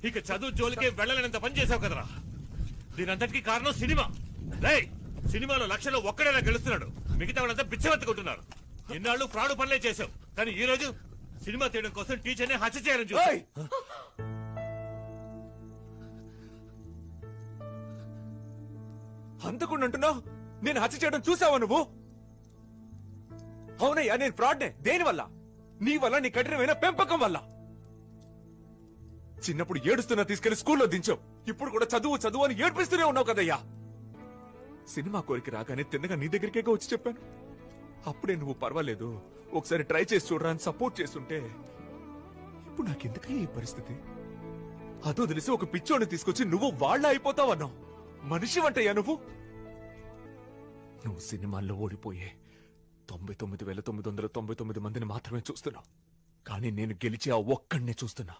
ఇక చదువు జోలికే వెళ్ళలేనంత పని చేసావు కదరా. దీనంతటికి కారణం సినిమా. రేయ్, సినిమాలో లక్షలో ఒక్కడైనా గెలుస్తున్నాడు, మిగతా వాళ్ళంతా బిచ్చవెత్తుకుంటున్నారు. ఇన్నాళ్ళు ఫ్రాడ్ పనులే చేశావు, కానీ ఈ రోజు సినిమా తీయడం కోసం టీచర్ని హత్య చేయాలని చూసావు. అంతకుండా అంటున్నావు, నేను హత్య చేయడం చూసావా నువ్వు? అవునయ్యా, నేను ఫ్రాడ్నే. దేనివల్ల? నీ వల్ల, నీ కఠినమైన పెంపకం వల్ల. చిన్నప్పుడు ఏడుస్తున్నా తీసుకెళ్లి స్కూల్లో దించావు, ఇప్పుడు కూడా చదువు చదువు అని ఏడ్పిస్తూనే ఉన్నావు కదయ్యా. సినిమా కోరిక రాగానే తిన్నగా నీ దగ్గరికే వచ్చి చెప్పాను. అప్పుడే నువ్వు పర్వాలేదు, ఒకసారి ట్రై చేసి చూడరా అని సపోర్ట్ చేస్తుంటే, ఇప్పుడు నాకెందుకయ్యా ఈ పరిస్థితి? అదో తెలిసి ఒక పిచ్చోని తీసుకొచ్చి నువ్వు వాళ్ళ అయిపోతావన్నావు. మనిషి వంటయ్యా నువ్వు. నువ్వు సినిమాల్లో ఓడిపోయే 99,999 మందిని మాత్రమే చూస్తున్నావు, కానీ నేను గెలిచి ఆ ఒక్కడినే చూస్తున్నా.